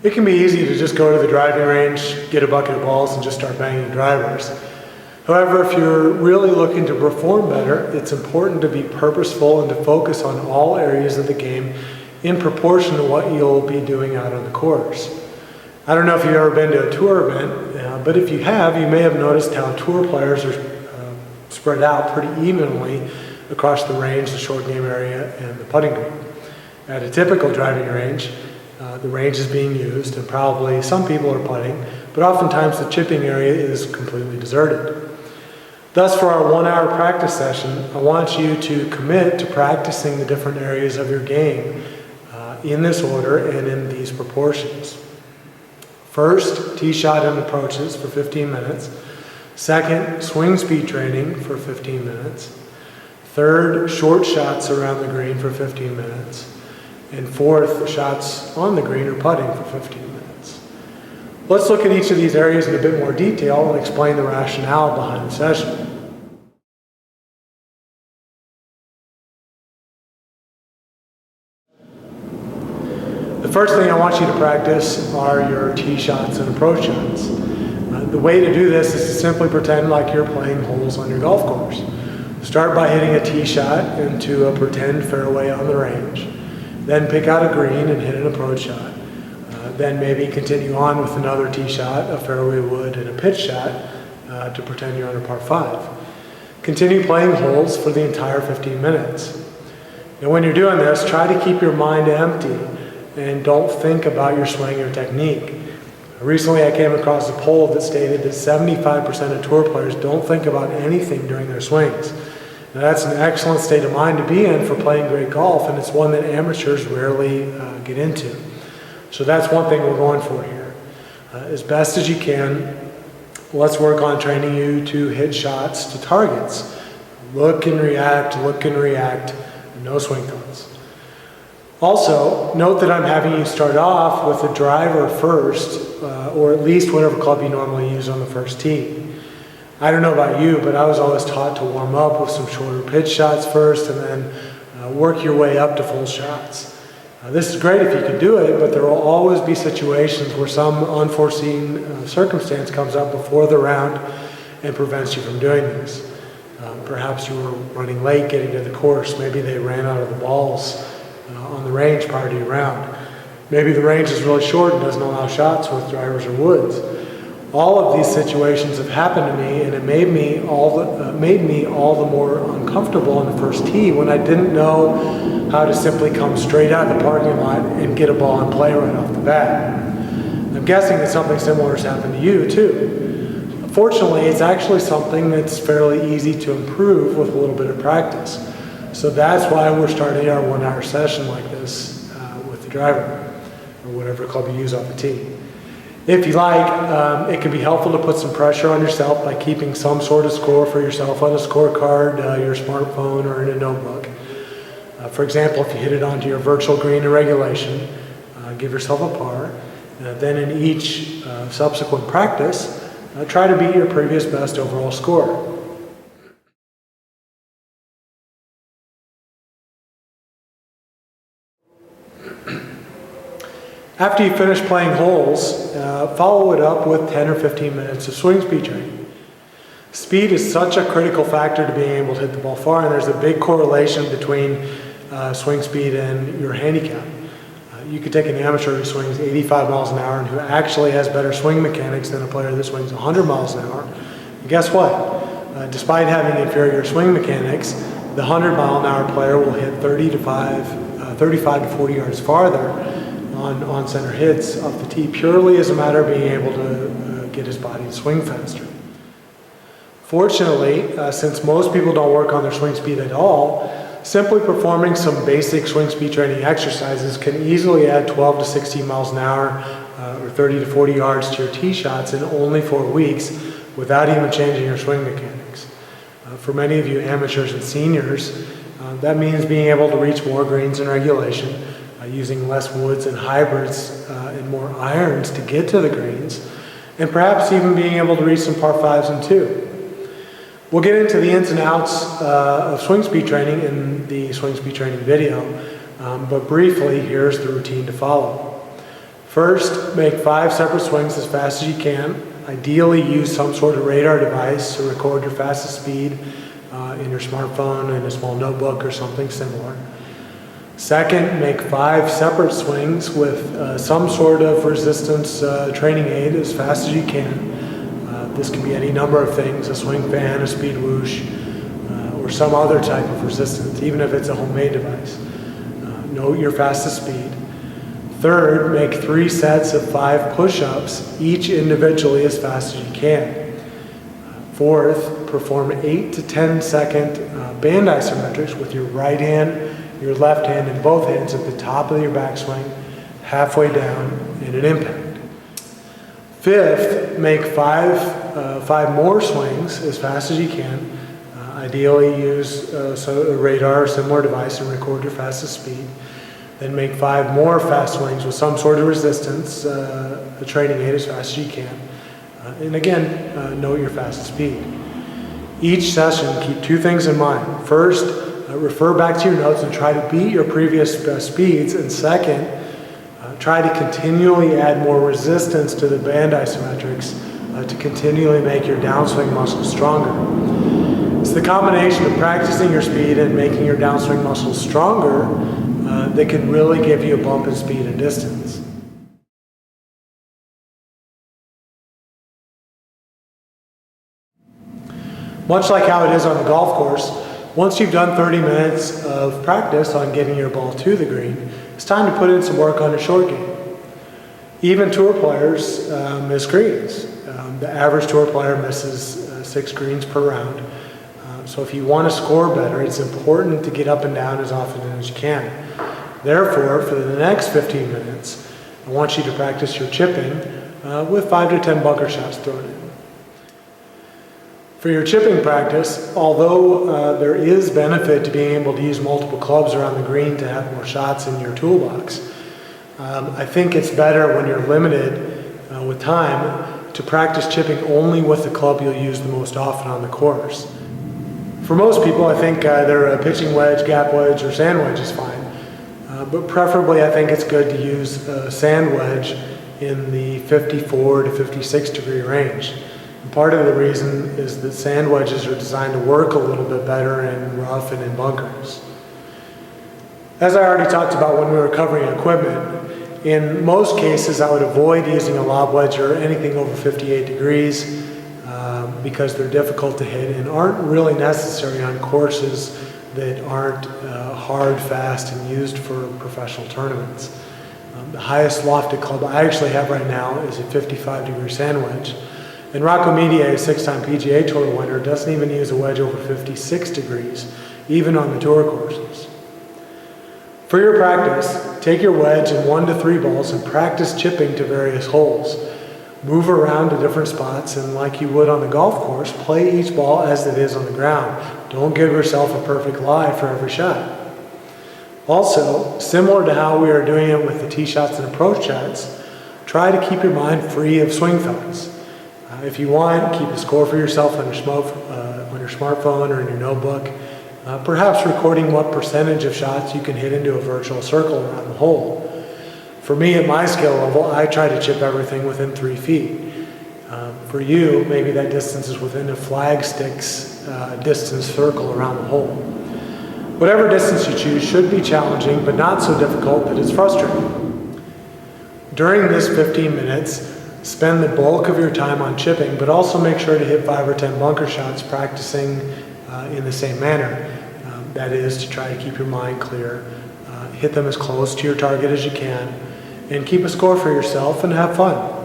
It can be easy to just go to the driving range, get a bucket of balls, and just start banging drivers. However, if you're really looking to perform better, it's important to be purposeful and to focus on all areas of the game in proportion to what you'll be doing out on the course. I don't know if you've ever been to a tour event, but if you have, you may have noticed how tour players are spread out pretty evenly across the range, the short game area, and the putting green. At a typical driving range, the range is being used, and probably some people are putting, but oftentimes the chipping area is completely deserted. Thus, for our 1-hour practice session, I want you to commit to practicing the different areas of your game in this order and in these proportions. First, tee shot and approaches for 15 minutes. Second, swing speed training for 15 minutes. Third, short shots around the green for 15 minutes. And fourth, shots on the green or putting for 15 minutes. Let's look at each of these areas in a bit more detail and explain the rationale behind the session. The first thing I want you to practice are your tee shots and approach shots. The way to do this is to simply pretend like you're playing holes on your golf course. Start by hitting a tee shot into a pretend fairway on the range. Then pick out a green and hit an approach shot. Then maybe continue on with another tee shot, a fairway wood, and a pitch shot to pretend you're on a par 5. Continue playing holes for the entire 15 minutes. Now when you're doing this, try to keep your mind empty and don't think about your swing or technique. Recently I came across a poll that stated that 75% of tour players don't think about anything during their swings. Now that's an excellent state of mind to be in for playing great golf, and it's one that amateurs rarely get into. So that's one thing we're going for here. As best as you can, let's work on training you to hit shots to targets. Look and react, no swing thoughts. Also, note that I'm having you start off with a driver first, or at least whatever club you normally use on the first tee. I don't know about you, but I was always taught to warm up with some shorter pitch shots first and then work your way up to full shots. This is great if you can do it, but there will always be situations where some unforeseen circumstance comes up before the round and prevents you from doing this. Perhaps you were running late getting to the course. Maybe they ran out of the balls on the range prior to your round. Maybe the range is really short and doesn't allow shots with drivers or woods. All of these situations have happened to me, and it made me all the more uncomfortable in the first tee when I didn't know how to simply come straight out of the parking lot and get a ball and play right off the bat. I'm guessing that something similar has happened to you too. Fortunately, it's actually something that's fairly easy to improve with a little bit of practice. So that's why we're starting our 1-hour session like this with the driver, or whatever club you use off the tee. If you like, it can be helpful to put some pressure on yourself by keeping some sort of score for yourself on a scorecard, your smartphone, or in a notebook. For example, if you hit it onto your virtual green in regulation, give yourself a par. Then in each subsequent practice, try to beat your previous best overall score. After you finish playing holes, follow it up with 10 or 15 minutes of swing speed training. Speed is such a critical factor to being able to hit the ball far, and there's a big correlation between swing speed and your handicap. You could take an amateur who swings 85 miles an hour and who actually has better swing mechanics than a player that swings 100 miles an hour. And guess what? Despite having inferior swing mechanics, the 100-mile-an-hour player will hit 35 to 40 yards farther on center hits off the tee, purely as a matter of being able to get his body to swing faster. Fortunately, since most people don't work on their swing speed at all, simply performing some basic swing speed training exercises can easily add 12 to 16 miles an hour or 30 to 40 yards to your tee shots in only 4 weeks without even changing your swing mechanics. For many of you amateurs and seniors, that means being able to reach more greens in regulation, using less woods and hybrids and more irons to get to the greens, and perhaps even being able to reach some par 5s and 2. We'll get into the ins and outs of swing speed training in the swing speed training video, but briefly, here's the routine to follow. First, make 5 separate swings as fast as you can. Ideally, use some sort of radar device to record your fastest speed in your smartphone, in a small notebook, or something similar. Second, make 5 separate swings with some sort of resistance training aid as fast as you can. This can be any number of things: a swing fan, a speed whoosh, or some other type of resistance, even if it's a homemade device. Note your fastest speed. Third, make 3 sets of 5 push-ups, each individually as fast as you can. Fourth, perform 8 to 10 second band isometrics with your right hand, your left hand, and both hands at the top of your backswing, halfway down, and an impact. Fifth, make 5 more swings as fast as you can. Ideally, use a radar or similar device and record your fastest speed. Then make 5 more fast swings with some sort of resistance, a training aid as fast as you can. And again, note your fastest speed. Each session, keep 2 things in mind. First, refer back to your notes and try to beat your previous speeds. And second, try to continually add more resistance to the band isometrics to continually make your downswing muscles stronger. It's the combination of practicing your speed and making your downswing muscles stronger that can really give you a bump in speed and distance. Much like how it is on the golf course, once you've done 30 minutes of practice on getting your ball to the green, it's time to put in some work on your short game. Even tour players miss greens. The average tour player misses 6 greens per round. So if you want to score better, it's important to get up and down as often as you can. Therefore, for the next 15 minutes, I want you to practice your chipping with 5 to 10 bunker shots thrown in. For your chipping practice, although there is benefit to being able to use multiple clubs around the green to have more shots in your toolbox, I think it's better when you're limited with time to practice chipping only with the club you'll use the most often on the course. For most people, I think either a pitching wedge, gap wedge, or sand wedge is fine. But preferably, I think it's good to use a sand wedge in the 54 to 56 degree range. And part of the reason is that sand wedges are designed to work a little bit better in rough and in bunkers. As I already talked about when we were covering equipment, in most cases I would avoid using a lob wedge or anything over 58 degrees because they're difficult to hit and aren't really necessary on courses that aren't hard, fast, and used for professional tournaments. The highest lofted club I actually have right now is a 55 degree sand wedge. And Rocco Mediate, a 6-time PGA Tour winner, doesn't even use a wedge over 56 degrees, even on the tour courses. For your practice, take your wedge and 1 to 3 balls and practice chipping to various holes. Move around to different spots, and like you would on the golf course, play each ball as it is on the ground. Don't give yourself a perfect lie for every shot. Also, similar to how we are doing it with the tee shots and approach shots, try to keep your mind free of swing thoughts. If you want, keep a score for yourself on your smartphone or in your notebook, perhaps recording what percentage of shots you can hit into a virtual circle around the hole. For me, at my skill level, I try to chip everything within 3 feet. For you, maybe that distance is within a flag stick's distance circle around the hole. Whatever distance you choose should be challenging, but not so difficult that it's frustrating. During this 15 minutes, spend the bulk of your time on chipping, but also make sure to hit 5 or 10 bunker shots practicing in the same manner. That is, to try to keep your mind clear, hit them as close to your target as you can, and keep a score for yourself and have fun.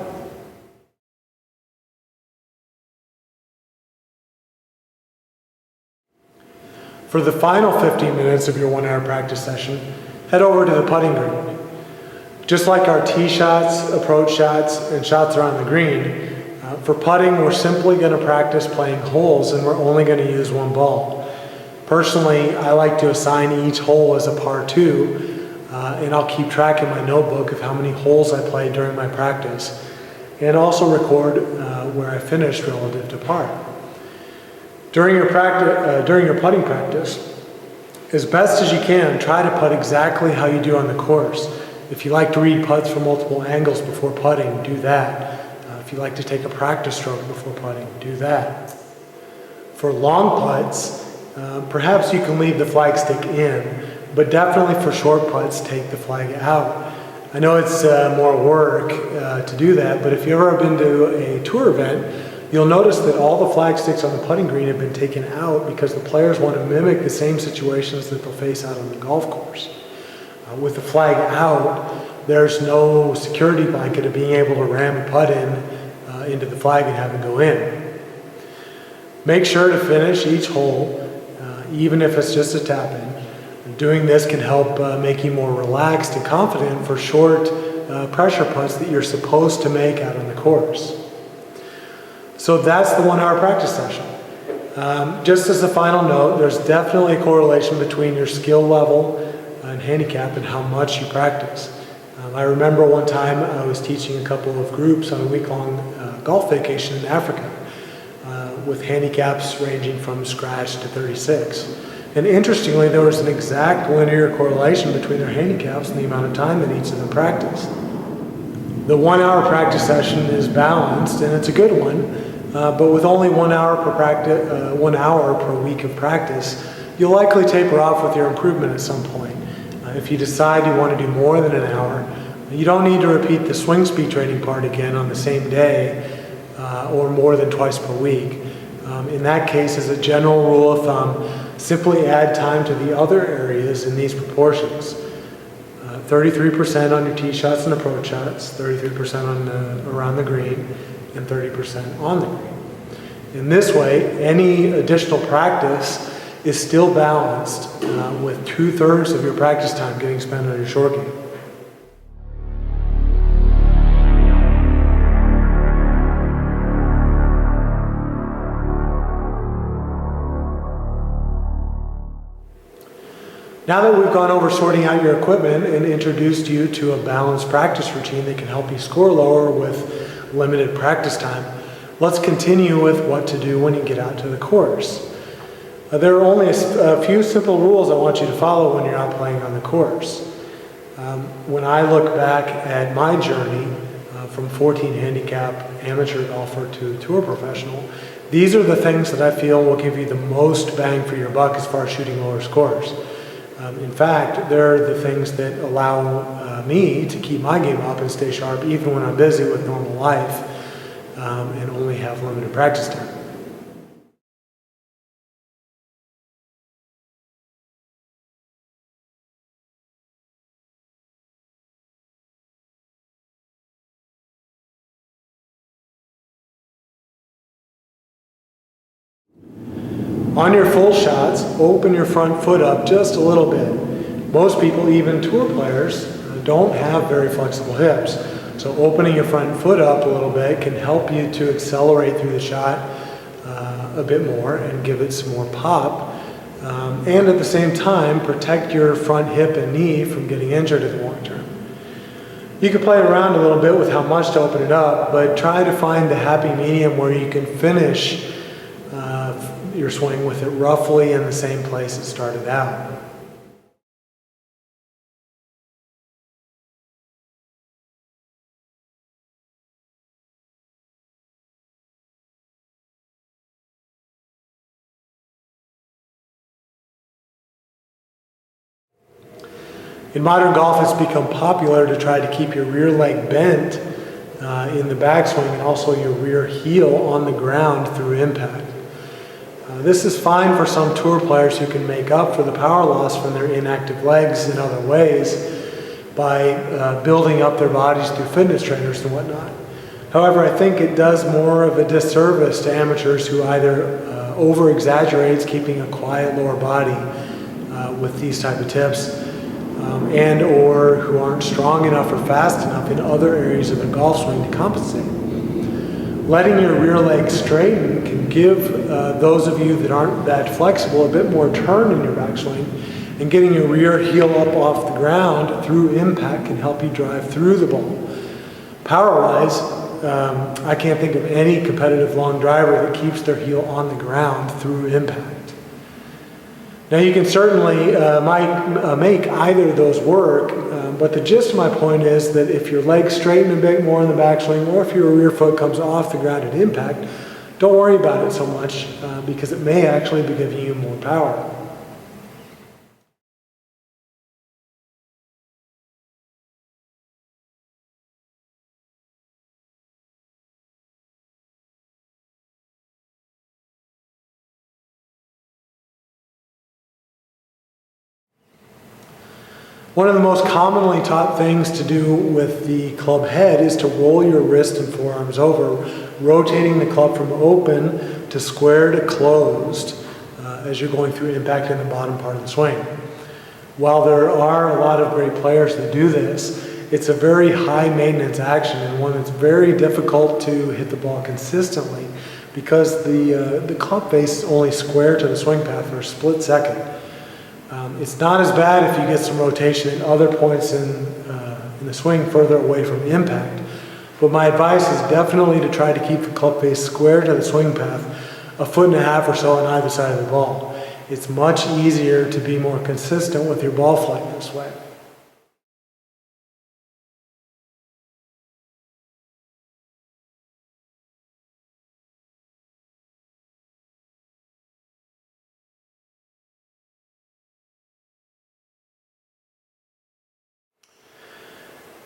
For the final 15 minutes of your 1-hour practice session, head over to the putting green. Just like our tee shots, approach shots, and shots around the green, for putting we're simply going to practice playing holes and we're only going to use 1 ball. Personally, I like to assign each hole as a par 2, and I'll keep track in my notebook of how many holes I played during my practice, and also record where I finished relative to par. During your putting practice, as best as you can, try to putt exactly how you do on the course. If you like to read putts from multiple angles before putting, do that. If you like to take a practice stroke before putting, do that. For long putts, perhaps you can leave the flag stick in, but definitely for short putts, take the flag out. I know it's more work to do that, but if you've ever been to a tour event, you'll notice that all the flag sticks on the putting green have been taken out because the players want to mimic the same situations that they'll face out on the golf course. With the flag out, there's no security blanket of being able to ram a putt into the flag and have it go in. Make sure to finish each hole, even if it's just a tap-in. Doing this can help make you more relaxed and confident for short pressure putts that you're supposed to make out on the course. So that's the 1 hour practice session. Just as a final note, there's definitely a correlation between your skill level and handicap and how much you practice. I remember one time I was teaching a couple of groups on a week-long golf vacation in Africa with handicaps ranging from scratch to 36. And interestingly, there was an exact linear correlation between their handicaps and the amount of time that each of them practiced. The 1 hour practice session is balanced, and it's a good one, but with only 1 hour per 1 hour per week of practice, you'll likely taper off with your improvement at some point. If you decide you want to do more than an hour, you don't need to repeat the swing speed training part again on the same day or more than twice per week. In that case, as a general rule of thumb, simply add time to the other areas in these proportions. 33% on your tee shots and approach shots, 33% around the green, and 30% on the green. In this way, any additional practice is still balanced with 2/3 of your practice time getting spent on your short game. Now that we've gone over sorting out your equipment and introduced you to a balanced practice routine that can help you score lower with limited practice time, let's continue with what to do when you get out to the course. There are only a few simple rules I want you to follow when you're out playing on the course. When I look back at my journey from 14 handicap amateur golfer to tour professional, these are the things that I feel will give you the most bang for your buck as far as shooting lower scores. In fact, they're the things that allow me to keep my game up and stay sharp even when I'm busy with normal life and only have limited practice time. On your full shots, open your front foot up just a little bit. Most people, even tour players, don't have very flexible hips. So opening your front foot up a little bit can help you to accelerate through the shot a bit more and give it some more pop. And at the same time, protect your front hip and knee from getting injured in the long term. You can play around a little bit with how much to open it up, but try to find the happy medium where you can finish your swing with it roughly in the same place it started out. In modern golf, it's become popular to try to keep your rear leg bent in the backswing and also your rear heel on the ground through impact. This is fine for some tour players who can make up for the power loss from their inactive legs in other ways by building up their bodies through fitness trainers and whatnot. However, I think it does more of a disservice to amateurs who either over-exaggerates keeping a quiet lower body with these type of tips and or who aren't strong enough or fast enough in other areas of the golf swing to compensate. Letting your rear leg straighten can give those of you that aren't that flexible a bit more turn in your backswing, and getting your rear heel up off the ground through impact can help you drive through the ball. Power-wise, I can't think of any competitive long driver that keeps their heel on the ground through impact. Now you can certainly make either of those work, but the gist of my point is that if your legs straighten a bit more in the backswing, or if your rear foot comes off the ground at impact, don't worry about it so much because it may actually be giving you more power. One of the most commonly taught things to do with the club head is to roll your wrist and forearms over, rotating the club from open to square to closed as you're going through impact in the bottom part of the swing. While there are a lot of great players that do this, it's a very high maintenance action and one that's very difficult to hit the ball consistently because the club face is only square to the swing path for a split second. It's not as bad if you get some rotation at other points in the swing further away from impact, but my advice is definitely to try to keep the club face square to the swing path, a foot and a half or so on either side of the ball. It's much easier to be more consistent with your ball flight this way.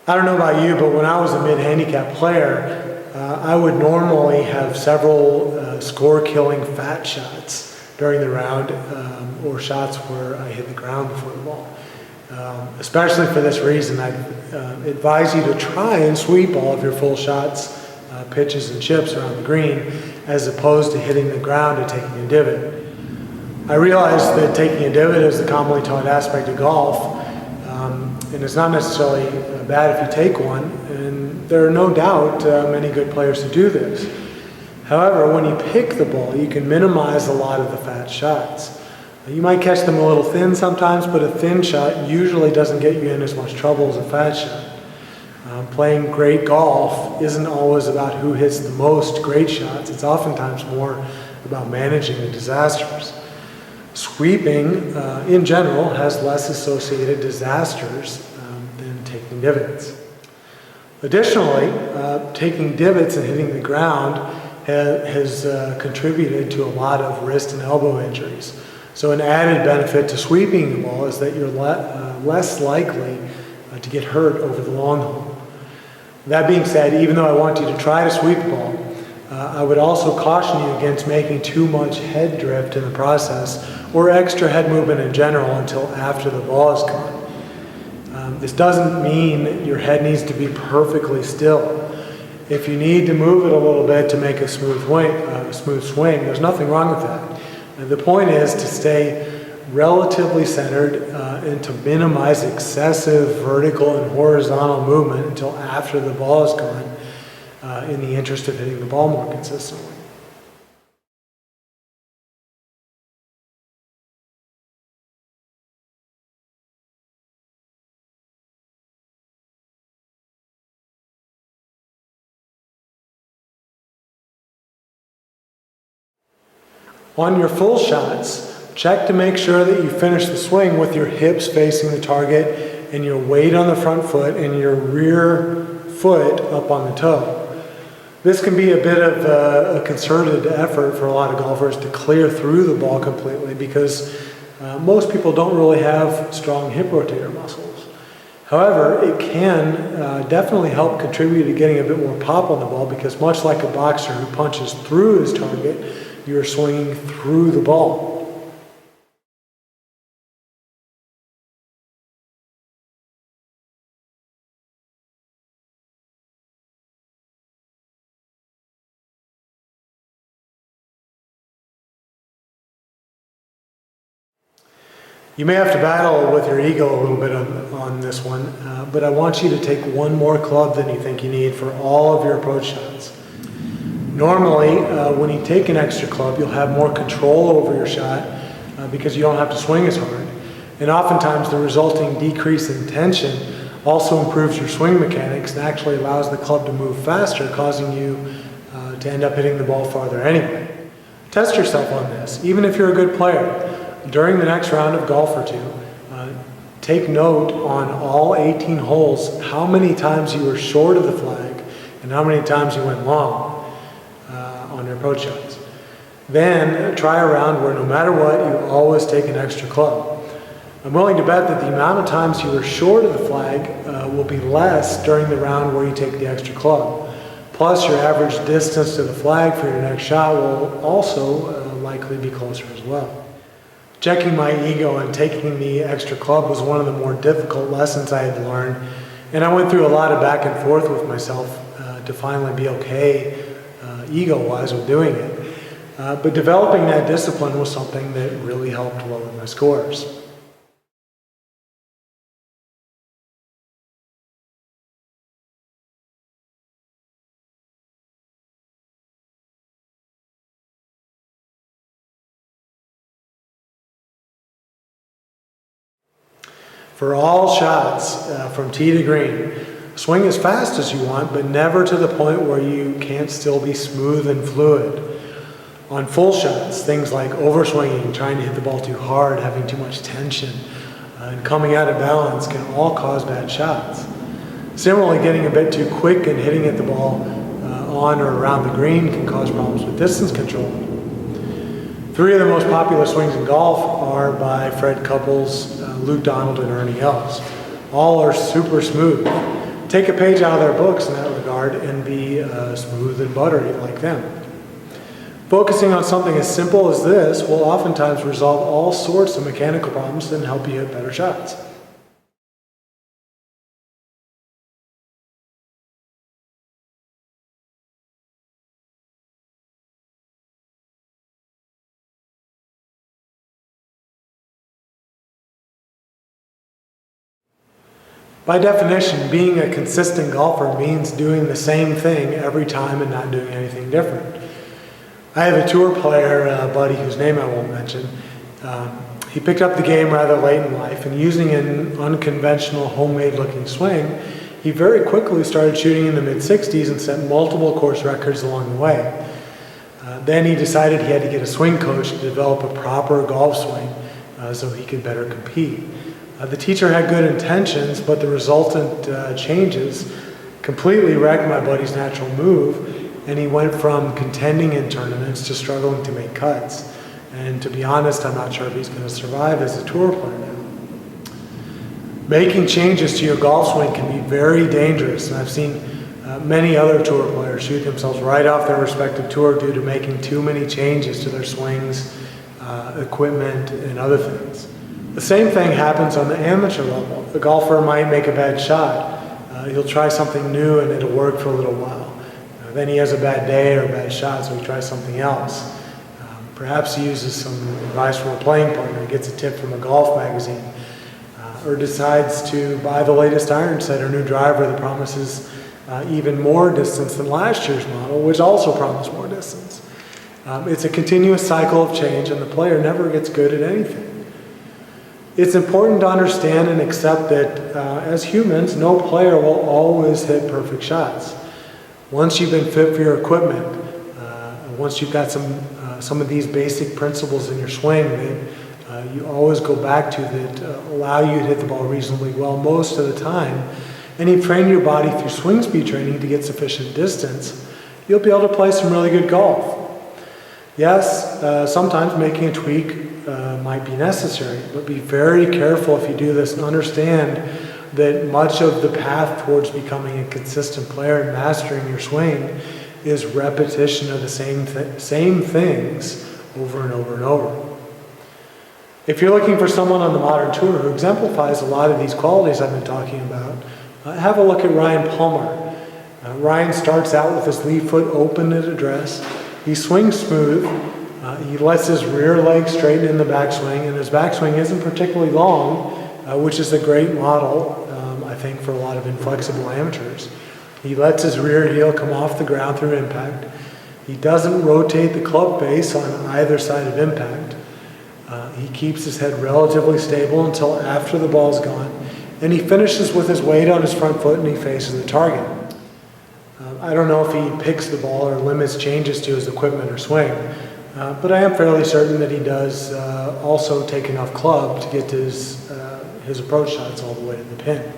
I don't know about you, but when I was a mid-handicap player, I would normally have several score-killing fat shots during the round, or shots where I hit the ground before the ball. Especially for this reason, I'd advise you to try and sweep all of your full shots, pitches and chips around the green, as opposed to hitting the ground and taking a divot. I realize that taking a divot is the commonly taught aspect of golf, and it's not necessarily bad if you take one, and there are no doubt many good players who do this. However, when you pick the ball, you can minimize a lot of the fat shots. You might catch them a little thin sometimes, but a thin shot usually doesn't get you in as much trouble as a fat shot. Playing great golf isn't always about who hits the most great shots. It's oftentimes more about managing the disasters. Sweeping, in general, has less associated disasters than taking divots. Additionally, taking divots and hitting the ground has contributed to a lot of wrist and elbow injuries. So an added benefit to sweeping the ball is that you're less likely to get hurt over the long haul. That being said, even though I want you to try to sweep the ball, I would also caution you against making too much head drift in the process or extra head movement in general until after the ball is gone. This doesn't mean your head needs to be perfectly still. If you need to move it a little bit to make a smooth swing, there's nothing wrong with that. And the point is to stay relatively centered and to minimize excessive vertical and horizontal movement until after the ball is gone in the interest of hitting the ball more consistently. On your full shots, check to make sure that you finish the swing with your hips facing the target and your weight on the front foot and your rear foot up on the toe. This can be a bit of a concerted effort for a lot of golfers to clear through the ball completely because most people don't really have strong hip rotator muscles. However, it can definitely help contribute to getting a bit more pop on the ball because much like a boxer who punches through his target, you're swinging through the ball. You may have to battle with your ego a little bit on this one, but I want you to take one more club than you think you need for all of your approach shots. Normally, when you take an extra club, you'll have more control over your shot because you don't have to swing as hard. And oftentimes, the resulting decrease in tension also improves your swing mechanics and actually allows the club to move faster, causing you to end up hitting the ball farther anyway. Test yourself on this. Even if you're a good player, during the next round of golf or two, take note on all 18 holes how many times you were short of the flag and how many times you went long on your approach shots. Then try a round where no matter what, you always take an extra club. I'm willing to bet that the amount of times you were short of the flag will be less during the round where you take the extra club. Plus, your average distance to the flag for your next shot will also likely be closer as well. Checking my ego and taking the extra club was one of the more difficult lessons I had to learn, and I went through a lot of back and forth with myself to finally be okay ego-wise with doing it. But developing that discipline was something that really helped lower my scores. For all shots from tee to green, swing as fast as you want, but never to the point where you can't still be smooth and fluid. On full shots, things like overswinging, trying to hit the ball too hard, having too much tension, and coming out of balance can all cause bad shots. Similarly, getting a bit too quick and hitting at the ball on or around the green can cause problems with distance control. 3 of the most popular swings in golf are by Fred Couples, Luke Donald, and Ernie Els. All are super smooth. Take a page out of their books in that regard and be smooth and buttery like them. Focusing on something as simple as this will oftentimes resolve all sorts of mechanical problems and help you hit better shots. By definition, being a consistent golfer means doing the same thing every time and not doing anything different. I have a tour player buddy whose name I won't mention. He picked up the game rather late in life, and using an unconventional homemade looking swing, he very quickly started shooting in the mid-60s and set multiple course records along the way. Then he decided he had to get a swing coach to develop a proper golf swing so he could better compete. The teacher had good intentions, but the resultant changes completely wrecked my buddy's natural move, and he went from contending in tournaments to struggling to make cuts. And to be honest, I'm not sure if he's going to survive as a tour player now. Making changes to your golf swing can be very dangerous, and I've seen many other tour players shoot themselves right off their respective tour due to making too many changes to their swings, equipment, and other things. The same thing happens on the amateur level. The golfer might make a bad shot. He'll try something new and it'll work for a little while. Then he has a bad day or a bad shot, so he tries something else. Perhaps he uses some advice from a playing partner, gets a tip from a golf magazine, or decides to buy the latest iron set or new driver that promises even more distance than last year's model, which also promised more distance. It's a continuous cycle of change, and the player never gets good at anything. It's important to understand and accept that as humans, no player will always hit perfect shots. Once you've been fit for your equipment, once you've got some of these basic principles in your swing that you always go back to that allow you to hit the ball reasonably well most of the time, and you've trained your body through swing speed training to get sufficient distance, you'll be able to play some really good golf. Yes, sometimes making a tweak might be necessary, but be very careful if you do this and understand that much of the path towards becoming a consistent player and mastering your swing is repetition of the same things over and over and over. If you're looking for someone on the modern tour who exemplifies a lot of these qualities I've been talking about, have a look at Ryan Palmer. Ryan starts out with his lead foot open at address. He swings smooth. He lets his rear leg straighten in the backswing, and his backswing isn't particularly long, which is a great model, I think, for a lot of inflexible amateurs. He lets his rear heel come off the ground through impact. He doesn't rotate the club face on either side of impact. He keeps his head relatively stable until after the ball's gone, and he finishes with his weight on his front foot and he faces the target. I don't know if he picks the ball or limits changes to his equipment or swing, but I am fairly certain that he does also take enough club to get to his approach shots all the way to the pin.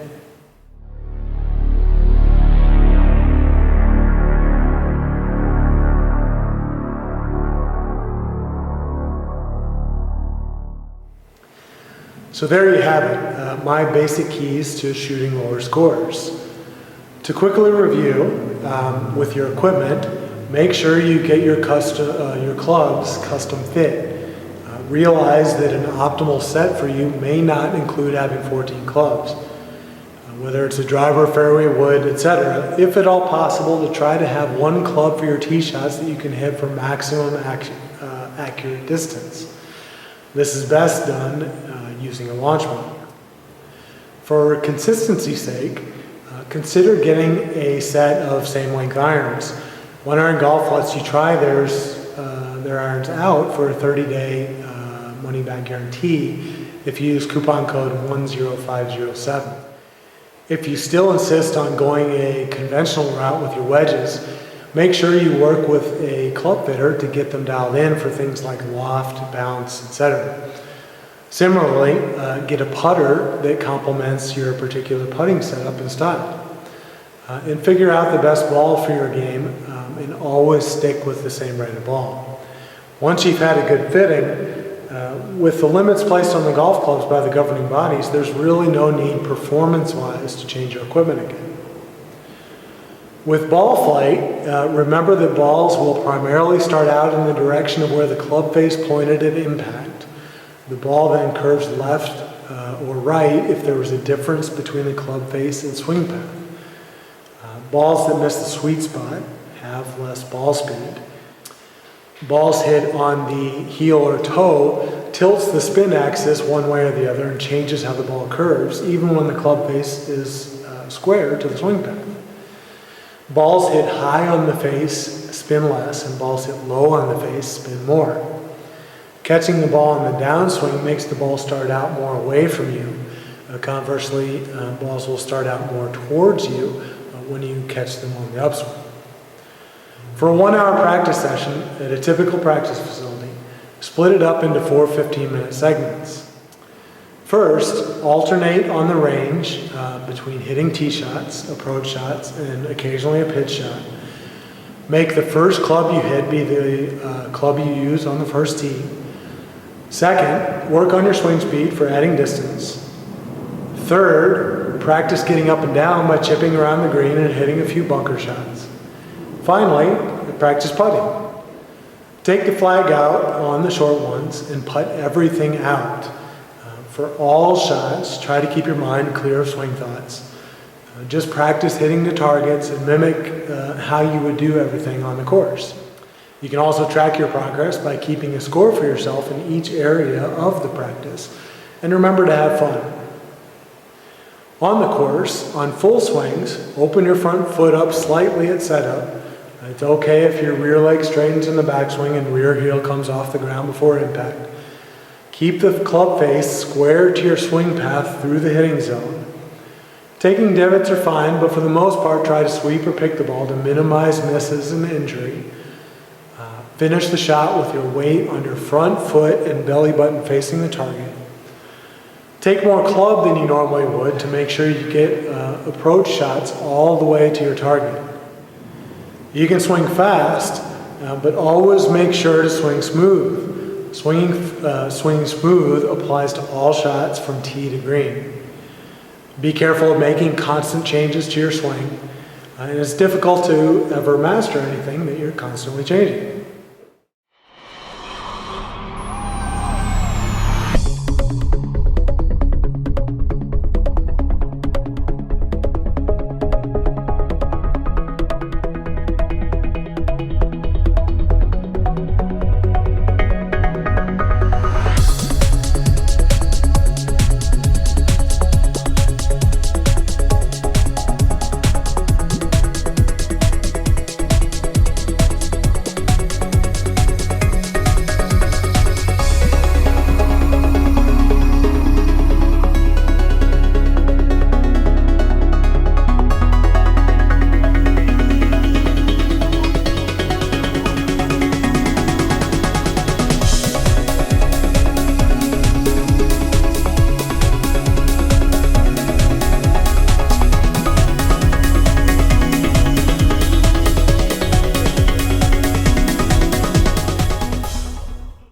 So there you have it, my basic keys to shooting lower scores. To quickly review, with your equipment, make sure you get your clubs custom fit. Realize that an optimal set for you may not include having 14 clubs. Whether it's a driver, fairway, wood, etc., if at all possible, to try to have one club for your tee shots that you can hit for maximum accurate distance. This is best done using a launch monitor. For consistency's sake, consider getting a set of same length irons. One Iron Golf lets you try their irons out for a 30-day money back guarantee if you use coupon code 10507. If you still insist on going a conventional route with your wedges, make sure you work with a club fitter to get them dialed in for things like loft, bounce, etc. Similarly, get a putter that complements your particular putting setup and style. And figure out the best ball for your game, and always stick with the same rated ball. Once you've had a good fitting, with the limits placed on the golf clubs by the governing bodies, there's really no need performance-wise to change your equipment again. With ball flight, remember that balls will primarily start out in the direction of where the club face pointed at impact. The ball then curves left or right if there was a difference between the club face and swing path. Balls that miss the sweet spot have less ball speed. Balls hit on the heel or toe tilts the spin axis one way or the other and changes how the ball curves, even when the club face is square to the swing path. Balls hit high on the face spin less, and balls hit low on the face spin more. Catching the ball on the downswing makes the ball start out more away from you. Conversely, balls will start out more towards you when you catch them on the upswing. For a 1-hour practice session at a typical practice facility, split it up into 4 15-minute segments. First, alternate on the range between hitting tee shots, approach shots, and occasionally a pitch shot. Make the first club you hit be the club you use on the first tee. Second, work on your swing speed for adding distance. Third, practice getting up and down by chipping around the green and hitting a few bunker shots. Finally, practice putting. Take the flag out on the short ones and putt everything out. For all shots, try to keep your mind clear of swing thoughts. Just practice hitting the targets and mimic how you would do everything on the course. You can also track your progress by keeping a score for yourself in each area of the practice. And remember to have fun. On the course, on full swings, open your front foot up slightly at setup. It's okay if your rear leg straightens in the backswing and rear heel comes off the ground before impact. Keep the club face square to your swing path through the hitting zone. Taking divots are fine, but for the most part, try to sweep or pick the ball to minimize misses and injury. Finish the shot with your weight on your front foot and belly button facing the target. Take more club than you normally would to make sure you get approach shots all the way to your target. You can swing fast, but always make sure to swing smooth. Swinging smooth applies to all shots from tee to green. Be careful of making constant changes to your swing, and it's difficult to ever master anything that you're constantly changing.